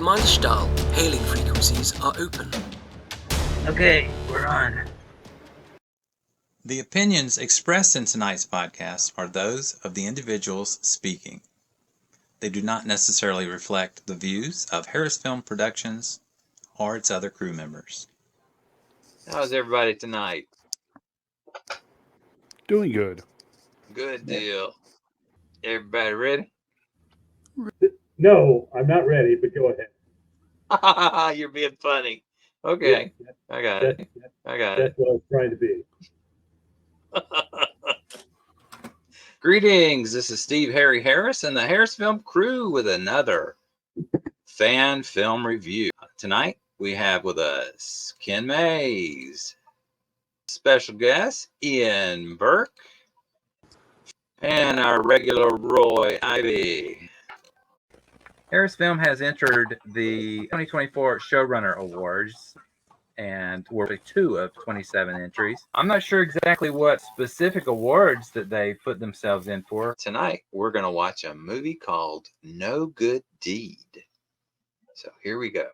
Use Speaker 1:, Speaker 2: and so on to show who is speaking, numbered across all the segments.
Speaker 1: Meisterstahl hailing frequencies are open.
Speaker 2: Okay, we're on.
Speaker 3: The opinions expressed in tonight's podcast are those of the individuals speaking. They do not necessarily reflect the views of HarrisFilm Productions or its other crew members.
Speaker 2: How's everybody tonight?
Speaker 4: Doing good.
Speaker 2: Good deal. Everybody ready?
Speaker 5: No, I'm not ready, but go ahead.
Speaker 2: You're being funny. Okay,
Speaker 5: Yeah,
Speaker 2: I got it. I got
Speaker 5: That's what I was trying to be.
Speaker 2: it. Greetings. This is Steve Harry Harris and the HarrisFilm crew with another fan film review. Tonight we have with us Ken Mays, special guest Ian Burke, and our regular Roy Ivey. HarrisFilm has entered the 2024 Showrunner Awards and were 2 of 27 entries. I'm not sure exactly what specific awards that they put themselves in for. Tonight, we're going to watch a movie called No Good Deed. So here we go.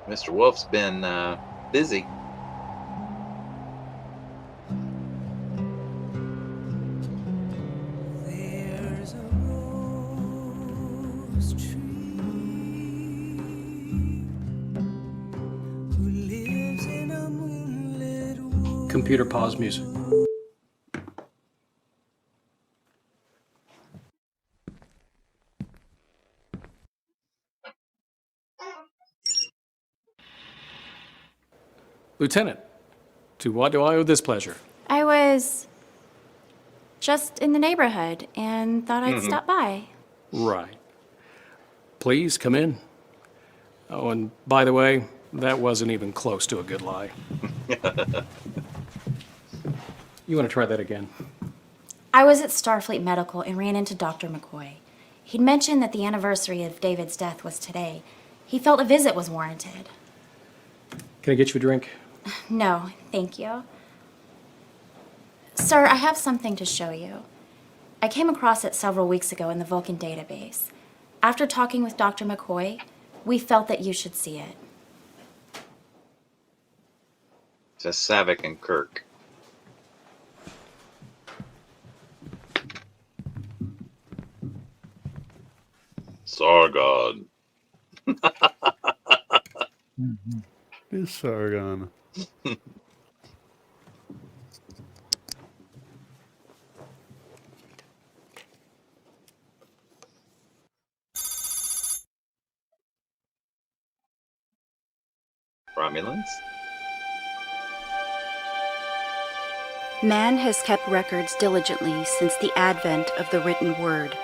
Speaker 2: Mr. Wolf's been busy.
Speaker 1: Computer pause music. Lieutenant, to what do I owe this pleasure?
Speaker 6: I was just in the neighborhood and thought I'd stop by.
Speaker 1: Right. Please come in. Oh, and by the way, that wasn't even close to a good lie. You want to try that again?
Speaker 6: I was at Starfleet Medical and ran into Dr. McCoy. He'd mentioned that the anniversary of David's death was today. He felt a visit was warranted.
Speaker 1: Can I get you a drink?
Speaker 6: No, thank you. Sir, I have something to show you. I came across it several weeks ago in the Vulcan database. After talking with Dr. McCoy, we felt that you should see it.
Speaker 2: It's a Savick and Kirk. Sargon.
Speaker 4: Is Sargon.
Speaker 2: Romulans.
Speaker 7: Man has kept records diligently since the advent of the written word.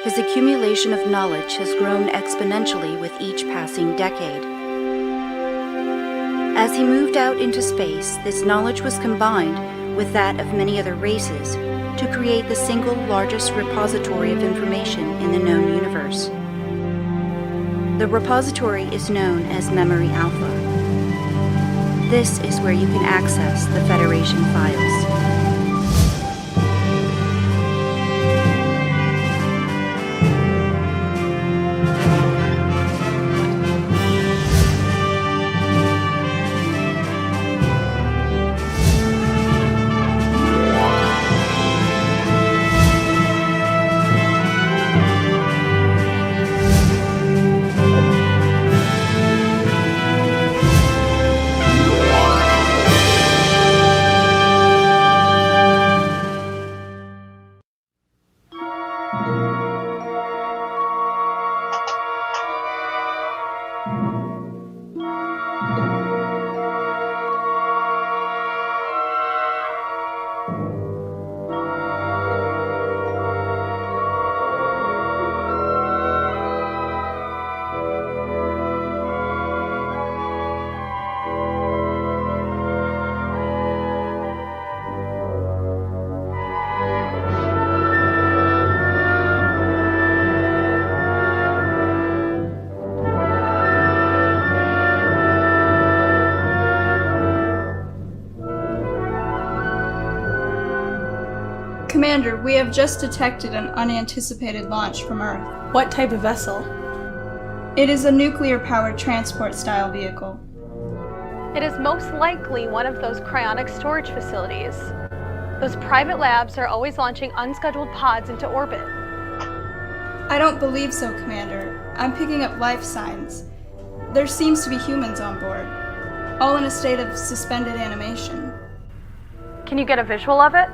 Speaker 7: His accumulation of knowledge has grown exponentially with each passing decade. As he moved out into space, this knowledge was combined with that of many other races to create the single largest repository of information in the known universe. The repository is known as Memory Alpha. This is where you can access the Federation files.
Speaker 8: Commander, we have just detected an unanticipated launch from Earth.
Speaker 9: What type of vessel?
Speaker 8: It is a nuclear-powered transport-style vehicle.
Speaker 9: It is most likely one of those cryonic storage facilities. Those private labs are always launching unscheduled pods into orbit.
Speaker 8: I don't believe so, Commander. I'm picking up life signs. There seems to be humans on board, all in a state of suspended animation.
Speaker 9: Can you get a visual of it?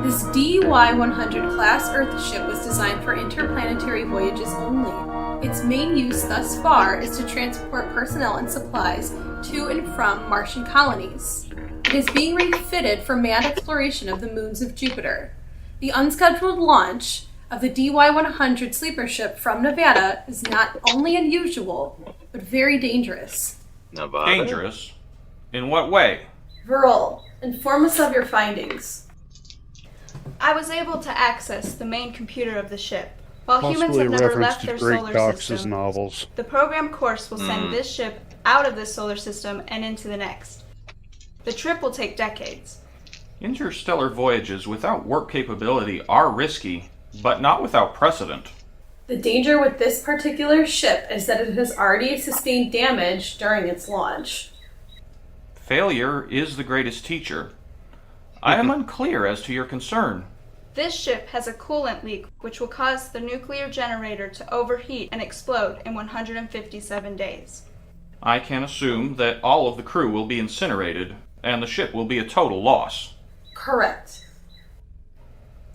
Speaker 10: This DY-100 class Earthship was designed for interplanetary voyages only. Its main use thus far is to transport personnel and supplies to and from Martian colonies. It is being refitted for manned exploration of the moons of Jupiter. The unscheduled launch of the DY-100 sleeper ship from Nevada is not only unusual, but very dangerous.
Speaker 11: Nevada?
Speaker 12: Dangerous? In what way?
Speaker 10: Verl, inform us of your findings.
Speaker 8: I was able to access the main computer of the ship. While humans
Speaker 4: Possibly
Speaker 8: have
Speaker 4: a
Speaker 8: never
Speaker 4: reference
Speaker 8: left
Speaker 4: to
Speaker 8: their
Speaker 4: Great
Speaker 8: solar
Speaker 4: Cox's
Speaker 8: system,
Speaker 4: novels.
Speaker 8: the program course will send this ship out of this solar system and into the next. The trip will take decades.
Speaker 12: Interstellar voyages without warp capability are risky, but not without precedent.
Speaker 10: The danger with this particular ship is that it has already sustained damage during its launch.
Speaker 12: Failure is the greatest teacher. I am unclear as to your concern.
Speaker 8: This ship has a coolant leak which will cause the nuclear generator to overheat and explode in 157 days.
Speaker 12: I can assume that all of the crew will be incinerated, and the ship will be a total loss.
Speaker 10: Correct.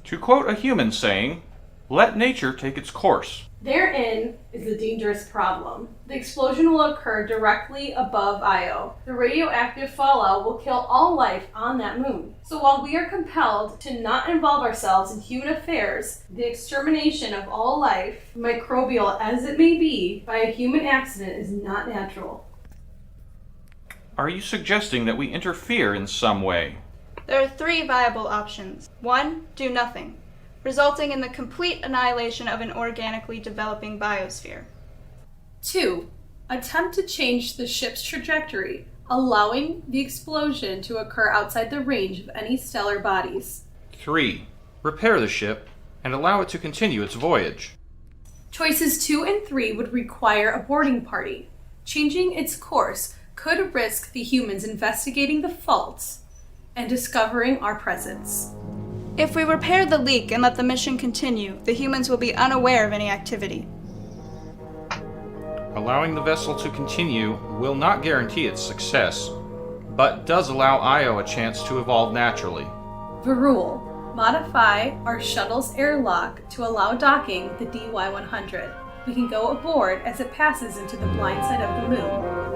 Speaker 12: To quote a human saying, let nature take its course.
Speaker 10: Therein is the dangerous problem. The explosion will occur directly above Io. The radioactive fallout will kill all life on that moon. So while we are compelled to not involve ourselves in human affairs, the extermination of all life, microbial as it may be, by a human accident is not natural.
Speaker 12: Are you suggesting that we interfere in some way?
Speaker 8: There are three viable options. 1, do nothing, resulting in the complete annihilation of an organically developing biosphere.
Speaker 10: 2, attempt to change the ship's trajectory, allowing the explosion to occur outside the range of any stellar bodies.
Speaker 12: 3, repair the ship and allow it to continue its voyage.
Speaker 10: Choices 2 and 3 would require a boarding party. Changing its course could risk the humans investigating the faults and discovering our presence.
Speaker 8: If we repair the leak and let the mission continue, the humans will be unaware of any activity.
Speaker 12: Allowing the vessel to continue will not guarantee its success, but does allow Io a chance to evolve naturally.
Speaker 10: Varul, modify our shuttle's airlock to allow docking the DY-100. We can go aboard as it passes into the blind side of the moon.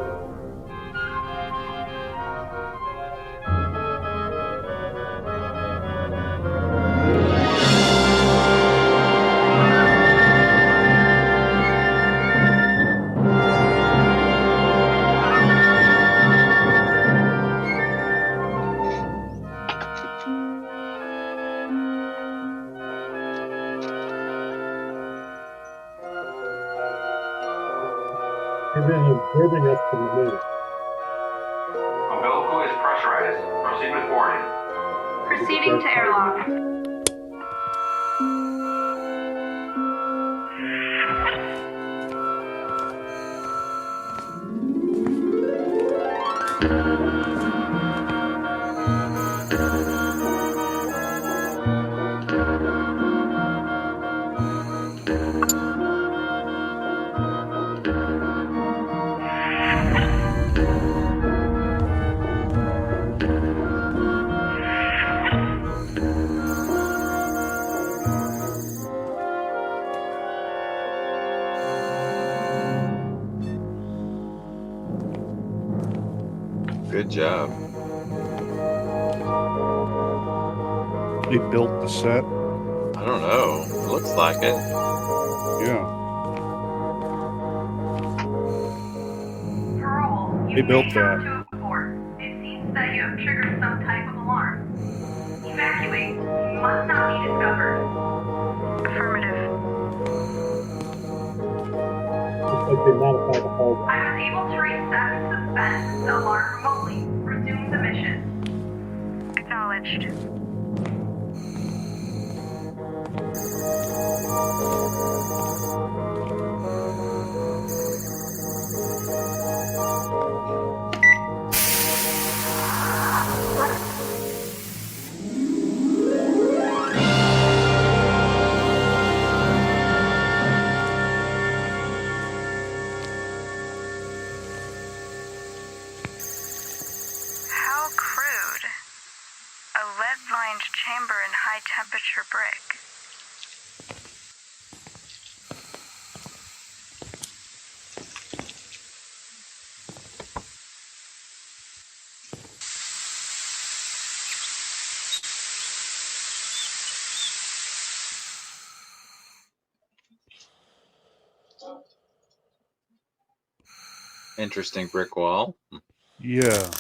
Speaker 5: You've been observing us from the moon.
Speaker 13: Umbilical is pressurized. Proceed with boarding.
Speaker 9: Proceeding to airlock.
Speaker 11: Good job.
Speaker 4: They built the set.
Speaker 11: I don't know. It looks like it.
Speaker 4: Yeah.
Speaker 9: Parole,
Speaker 4: They built that.
Speaker 9: to a port. It seems that you have triggered some type of alarm. Evacuate. You must not be discovered. for Brick.
Speaker 11: Interesting brick wall.
Speaker 4: Yeah.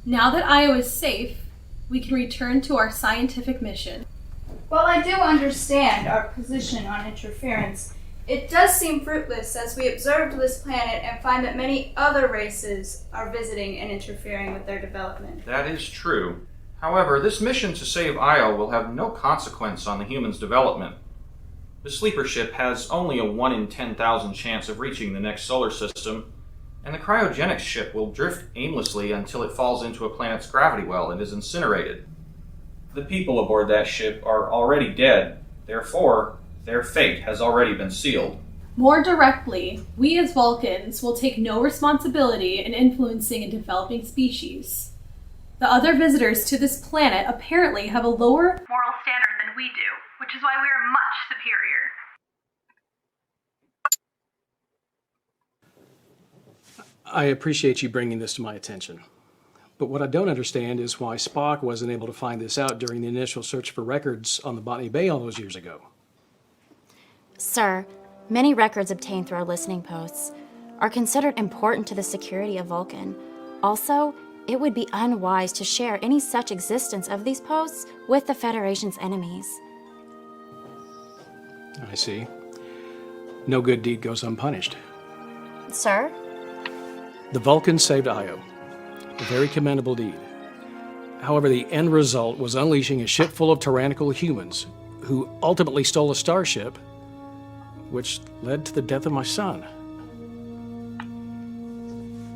Speaker 10: Now that Io is safe, we can return to our scientific mission.
Speaker 8: While I do understand our position on interference, it does seem fruitless as we observed this planet and find that many other races are visiting and interfering with their development.
Speaker 12: That is true. However, this mission to save Io will have no consequence on the human's development. The sleeper ship has only a 1 in 10,000 chance of reaching the next solar system, and the cryogenics ship will drift aimlessly until it falls into a planet's gravity well and is incinerated. The people aboard that ship are already dead, therefore, their fate has already been sealed.
Speaker 10: More directly, we as Vulcans will take no responsibility in influencing a developing species. The other visitors to this planet apparently have a lower moral standard than we do, which is why we are much superior.
Speaker 1: I appreciate you bringing this to my attention. But what I don't understand is why Spock wasn't able to find this out during the initial search for records on the Botany Bay all those years ago.
Speaker 6: Sir, many records obtained through our listening posts are considered important to the security of Vulcan. Also, it would be unwise to share any such existence of these posts with the Federation's enemies.
Speaker 1: I see. No good deed goes unpunished.
Speaker 6: Sir?
Speaker 1: The Vulcans saved Io. A very commendable deed. However, the end result was unleashing a ship full of tyrannical humans who ultimately stole a starship, which led to the death of my son.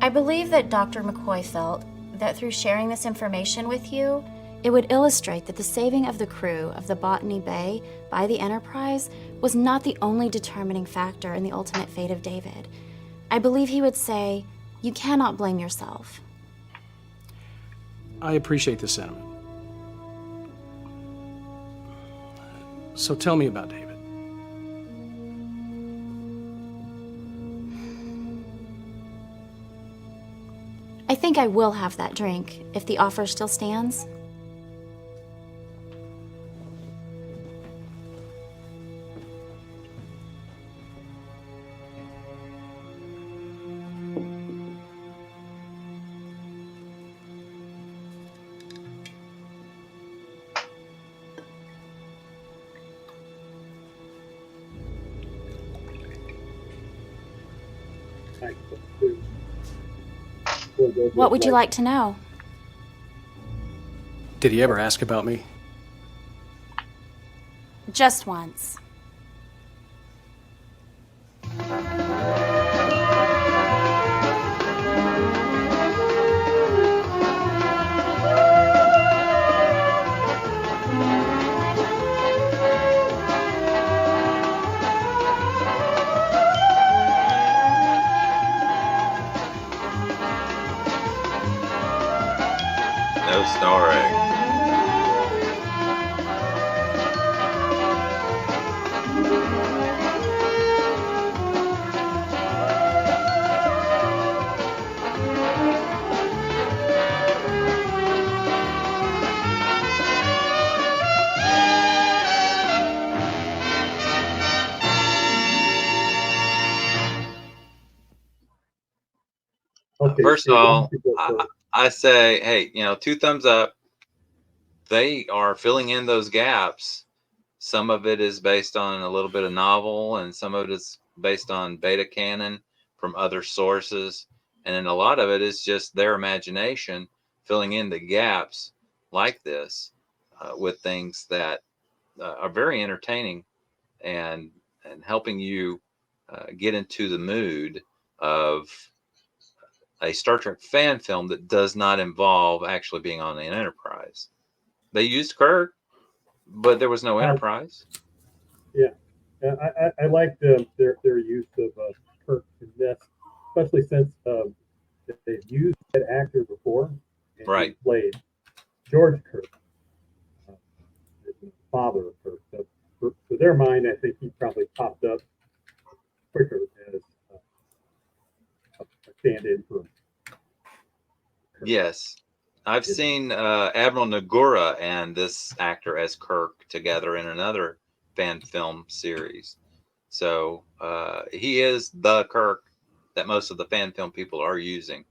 Speaker 6: I believe that Dr. McCoy felt that through sharing this information with you, it would illustrate that the saving of the crew of the Botany Bay by the Enterprise was not the only determining factor in the ultimate fate of David. I believe he would say, "You cannot blame yourself."
Speaker 1: I appreciate the sentiment. So tell me about David.
Speaker 6: I think I will have that drink, if the offer still stands. What would you like to know?
Speaker 1: Did he ever ask about me?
Speaker 6: Just once.
Speaker 11: No snoring.
Speaker 5: Okay,
Speaker 11: First of
Speaker 5: so
Speaker 11: all,
Speaker 5: you go first.
Speaker 11: I say, hey, 2 thumbs up. They are filling in those gaps Some of it is based on a little bit of novel, and some of it is based on beta canon from other sources. And then a lot of it is just their imagination filling in the gaps like this with things that are very entertaining and helping you get into the mood of a Star Trek fan film that does not involve actually being on an Enterprise. They used Kirk, but there was no Enterprise.
Speaker 5: Yeah, I liked their use of Kirk in this, especially since they've used that actor before, and
Speaker 11: Right.
Speaker 5: he played George Kirk, the father of Kirk. So for their mind, I think he probably popped up quicker as a stand-in for Kirk.
Speaker 11: Yes. I've seen Admiral Nagura and this actor as Kirk together in another fan film series. So he is the Kirk that most of the fan film people are using.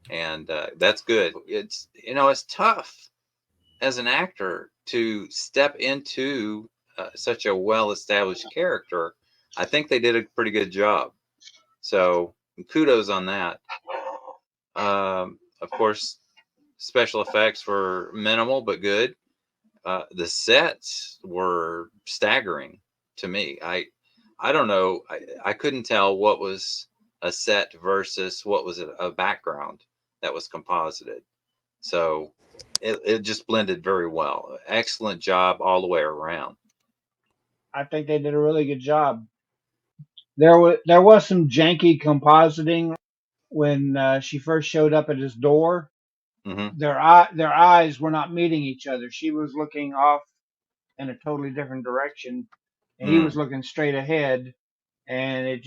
Speaker 11: And that's good. It's, it's tough as an actor to step into such a well-established character. I think they did a pretty good job. So kudos on that. Of course, special effects were minimal but good. The sets were staggering to me. I don't know. I couldn't tell what was a set versus what was a background that was composited. So it just blended very well. Excellent job all the way around.
Speaker 14: I think they did a really good job. There was some janky compositing when she first showed up at his door.
Speaker 11: Mm-hmm.
Speaker 14: Their eyes were not meeting each other. She was looking off in a totally different direction, and he was looking straight ahead, and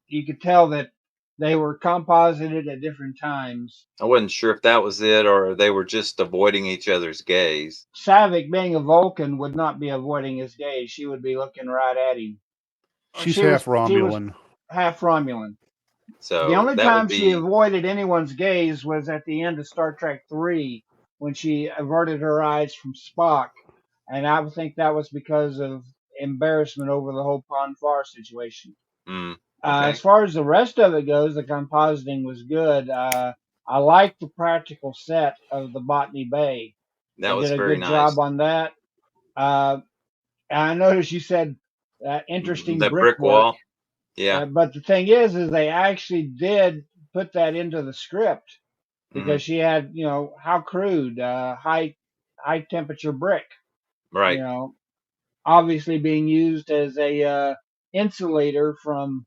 Speaker 14: you could tell that they were composited at different times.
Speaker 11: I wasn't sure if that was it or they were just avoiding each other's gaze.
Speaker 14: Saavik, being a Vulcan, would not be avoiding his gaze. She would be looking right at him.
Speaker 4: She's half Romulan.
Speaker 14: Half Romulan.
Speaker 11: So
Speaker 14: the only
Speaker 11: that
Speaker 14: time
Speaker 11: would be...
Speaker 14: she avoided anyone's gaze was at the end of Star Trek 3 when she averted her eyes from Spock. And I would think that was because of embarrassment over the whole Ponfar situation.
Speaker 11: Okay.
Speaker 14: As far as the rest of it goes, the compositing was good. I liked the practical set of the Botany Bay.
Speaker 11: That was
Speaker 14: did a
Speaker 11: very
Speaker 14: good
Speaker 11: nice.
Speaker 14: job on that. I noticed you said interesting
Speaker 11: the
Speaker 14: brick
Speaker 11: wall. Yeah.
Speaker 14: But the thing is they actually did put that into the script because she had, how crude, high temperature brick.
Speaker 11: Right.
Speaker 14: Obviously being used as a insulator from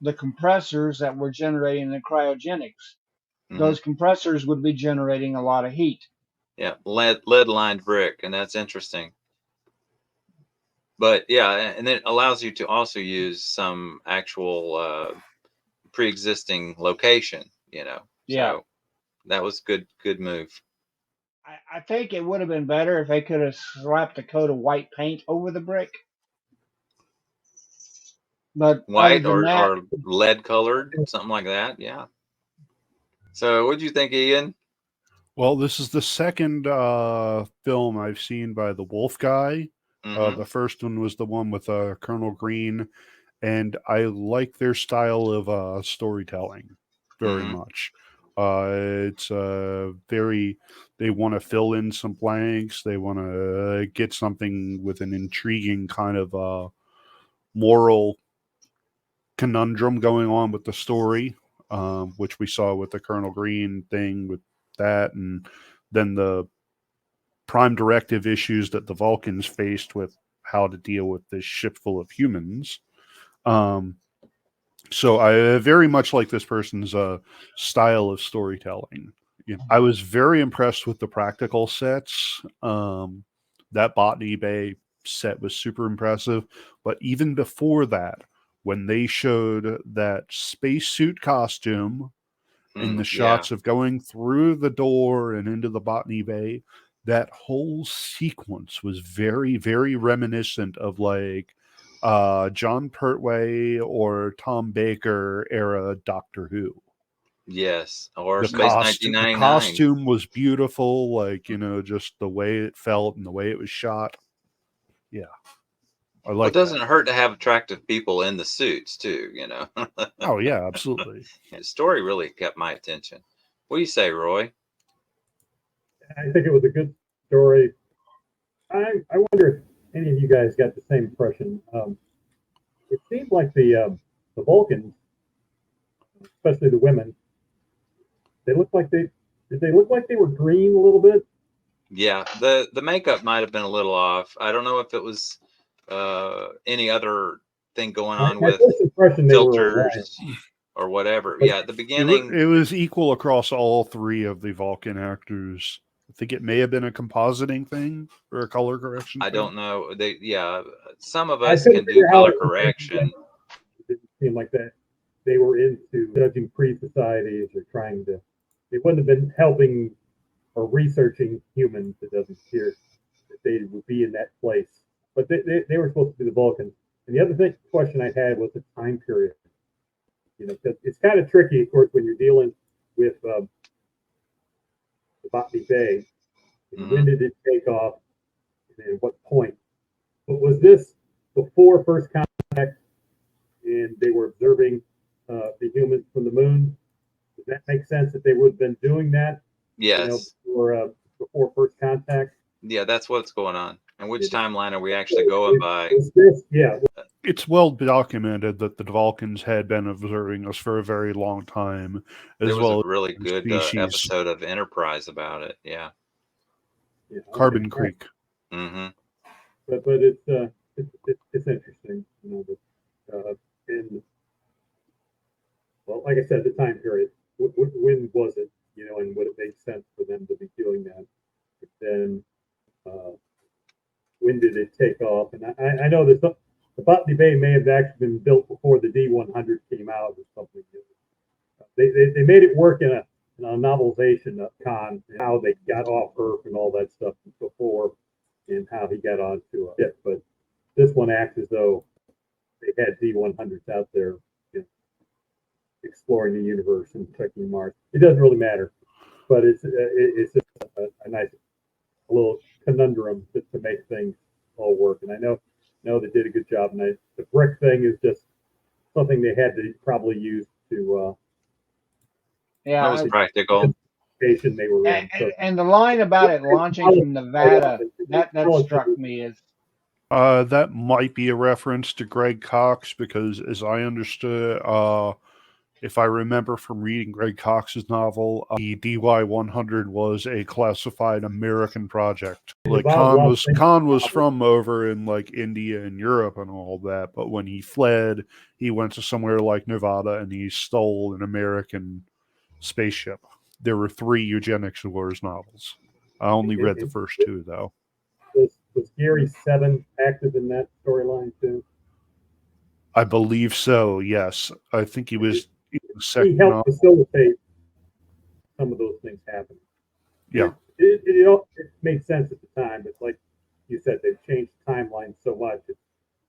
Speaker 14: the compressors that were generating the cryogenics. Those compressors would be generating a lot of heat.
Speaker 11: Yeah, lead lined brick, and that's interesting. But yeah, and it allows you to also use some actual pre-existing location,
Speaker 14: Yeah.
Speaker 11: So that was good move.
Speaker 14: I think it would have been better if they could have slapped a coat of white paint over the brick. But
Speaker 11: white or lead colored, something like that. Yeah. So what did you think, Ian?
Speaker 4: Well, this is the second film I've seen by the Wolf guy. The first one was the one with Colonel Green, and I like their style of storytelling very much. It's very, they want to fill in some blanks. They want to get something with an intriguing kind of moral conundrum going on with the story, which we saw with the Colonel Green thing with that, and then the prime directive issues that the Vulcans faced with how to deal with this ship full of humans. So I very much like this person's style of storytelling. I was very impressed with the practical sets. That Botany Bay set was super impressive. But even before that, when they showed that spacesuit costume in the shots of going through the door and into the Botany Bay, that whole sequence was very, very reminiscent of like John Pertwee or Tom Baker era Doctor Who.
Speaker 11: Yes, or
Speaker 4: the
Speaker 11: Space
Speaker 4: costume,
Speaker 11: 1999.
Speaker 4: The costume was beautiful, like, just the way it felt and the way it was shot. Yeah. I
Speaker 11: Well,
Speaker 4: like
Speaker 11: it doesn't
Speaker 4: that.
Speaker 11: hurt to have attractive people in the suits too, you know.
Speaker 4: Oh yeah, absolutely.
Speaker 11: The story really kept my attention. What do you say, Roy?
Speaker 5: I think it was a good story. I wonder if any of you guys got the same impression. It seemed like the Vulcans, especially the women, they looked like did they look like they were green a little bit?
Speaker 11: Yeah, the makeup might have been a little off. I don't know if it was any other thing going on
Speaker 5: My
Speaker 11: with
Speaker 5: first impression they were Orion.
Speaker 11: filters or whatever.
Speaker 5: But
Speaker 11: Yeah, at the beginning,
Speaker 4: It was equal across all three of the Vulcan actors. I think it may have been a compositing thing or a color correction
Speaker 11: I
Speaker 4: thing.
Speaker 11: don't know. Some of
Speaker 5: I
Speaker 11: us
Speaker 5: couldn't
Speaker 11: can do
Speaker 5: figure how
Speaker 11: color
Speaker 5: it was
Speaker 11: correction.
Speaker 5: It didn't seem like that they were into judging pre-societies or trying to. They wouldn't have been helping or researching humans. It doesn't appear that they would be in that place. But they were supposed to be the Vulcans. And the other question I had was the time period. You know, because it's kind of tricky, of course, when you're dealing with the Botany Bay. When did it take off? And at what point? But was this before first contact and they were observing the humans from the moon? Does that make sense that they would have been doing that?
Speaker 11: Yes.
Speaker 5: You know, before first contact?
Speaker 11: Yeah, that's what's going on. And which timeline are we actually going by?
Speaker 5: Yeah.
Speaker 4: It's well documented that the Vulcans had been observing us for a very long time,
Speaker 11: There
Speaker 4: as
Speaker 11: was
Speaker 4: well
Speaker 11: a really
Speaker 4: as
Speaker 11: good
Speaker 4: species.
Speaker 11: episode of Enterprise about it. Yeah.
Speaker 4: Carbon Creek.
Speaker 11: Mm-hmm.
Speaker 5: But it's interesting, you know. And well, like I said, the time period. When was it? You know, and would it make sense for them to be doing that? But then, when did it take off? And I know that the Botany Bay may have actually been built before the D100 came out or something. They made it work in a novelization of Khan, and how they got off Earth and all that stuff before, and how he got onto a ship. But this one acts as though they had D100s out there, you know, exploring the universe and checking Mars. It doesn't really matter, but it's just a nice little conundrum to make things all work. And I know they did a good job. And the brick thing is just something they had to probably use to.
Speaker 14: Yeah,
Speaker 11: That was practical.
Speaker 5: Station they were in.
Speaker 14: And the line about it launching from Nevada, that struck me as.
Speaker 4: That might be a reference to Greg Cox, because as I understood, if I remember from reading Greg Cox's novel, the DY-100 was a classified American project. Like Khan was from over in like India and Europe and all that, but when he fled, he went to somewhere like Nevada and he stole an American spaceship. There were 3 Eugenics Wars novels. I only read the first 2 though.
Speaker 5: Was Gary 7 active in that storyline too?
Speaker 4: I believe so. Yes, I think he was.
Speaker 5: He helped facilitate some of those things happening.
Speaker 4: Yeah,
Speaker 5: it made sense at the time, but like you said, they've changed the timeline so much it's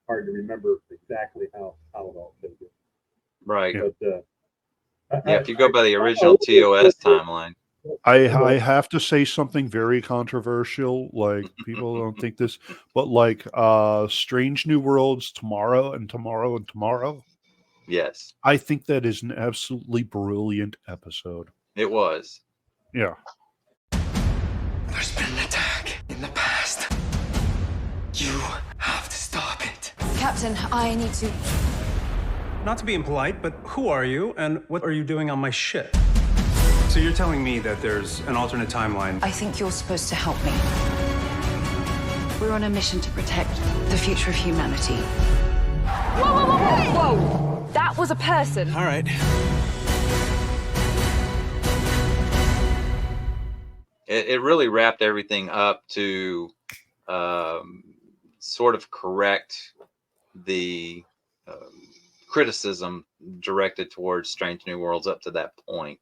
Speaker 5: hard to remember exactly how it all fits.
Speaker 11: Right.
Speaker 5: But
Speaker 11: if you go by the original TOS timeline.
Speaker 4: I have to say something very controversial. Like, people don't think this, but like Strange New Worlds, Tomorrow and Tomorrow and Tomorrow.
Speaker 11: Yes.
Speaker 4: I think that is an absolutely brilliant episode.
Speaker 11: It was.
Speaker 4: Yeah.
Speaker 15: There's been an attack in the past. You have to stop it.
Speaker 16: Captain, I need to...
Speaker 17: Not to be impolite, but who are you and what are you doing on my ship? So you're telling me that there's an alternate timeline?
Speaker 16: I think you're supposed to help me. We're on a mission to protect the future of humanity.
Speaker 9: Whoa, whoa, whoa, whoa! That was a person.
Speaker 17: All right.
Speaker 11: It really wrapped everything up to sort of correct the criticism directed towards Strange New Worlds up to that point.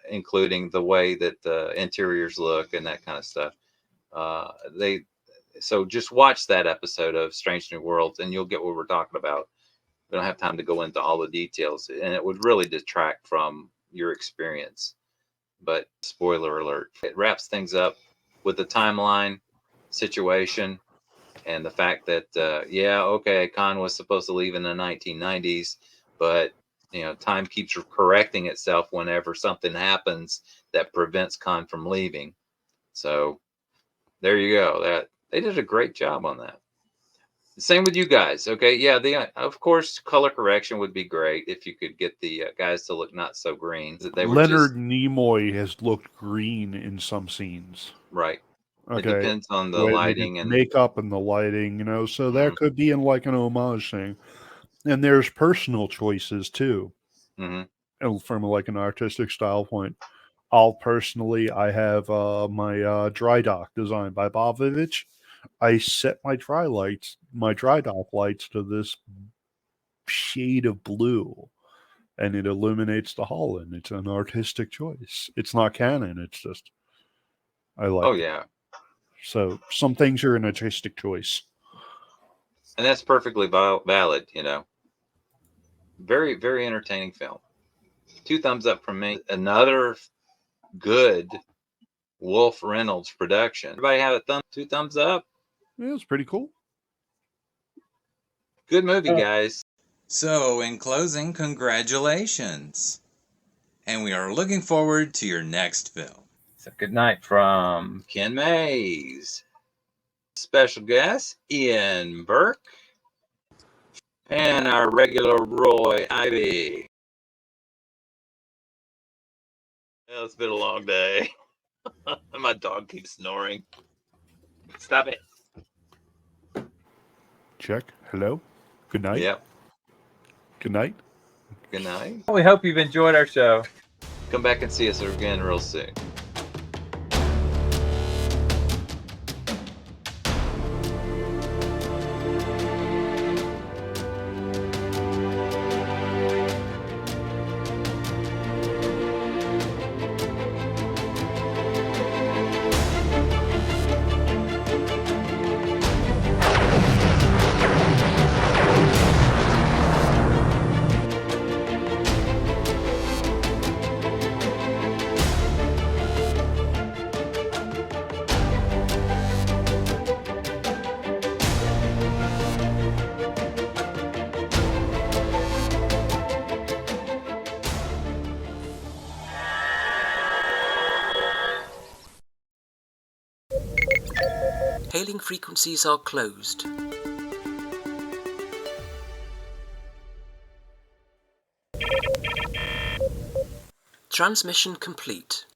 Speaker 11: Including the way that the interiors look and that kind of stuff. So just watch that episode of Strange New Worlds and you'll get what we're talking about. We don't have time to go into all the details, and it would really detract from your experience. But spoiler alert, it wraps things up with the timeline situation And the fact that, yeah, okay, Khan was supposed to leave in the 1990s, but, you know, time keeps correcting itself whenever something happens that prevents Khan from leaving. So there you go. They did a great job on that. Same with you guys. Okay. Yeah. Of course, color correction would be great if you could get the guys to look not so green. That they were
Speaker 4: Leonard
Speaker 11: just
Speaker 4: Nimoy has looked green in some scenes.
Speaker 11: right. It
Speaker 4: Okay.
Speaker 11: depends on the
Speaker 4: Where they
Speaker 11: lighting
Speaker 4: did
Speaker 11: and
Speaker 4: makeup and the lighting, so there could be in like an homage thing. And there's personal choices too.
Speaker 11: Mm-hmm.
Speaker 4: From like an artistic style point. I have my dry dock designed by Bobovich. I set my dry dock lights to this shade of blue, and it illuminates the hull, and it's an artistic choice. It's not canon. It's just I like.
Speaker 11: Oh
Speaker 4: it.
Speaker 11: yeah.
Speaker 4: So some things are an artistic choice,
Speaker 11: And that's perfectly valid. Very, very entertaining film. 2 thumbs up from me. Another good Wolf Reynolds production. Everybody have a 2 thumbs up?
Speaker 4: Yeah, it's pretty cool.
Speaker 11: Good movie, guys.
Speaker 3: So, in closing, congratulations. And we are looking forward to your next film.
Speaker 2: So good night from
Speaker 11: Ken Mays. Special guest, Ian Burke. And our regular Roy Ivey. Well, it's been a long day. My dog keeps snoring. Stop it.
Speaker 4: Check. Hello. Good night.
Speaker 11: Yep.
Speaker 4: Good night.
Speaker 11: Good night.
Speaker 2: We hope you've enjoyed our show.
Speaker 11: Come back and see us again real soon.
Speaker 18: Hailing frequencies are closed. Transmission complete.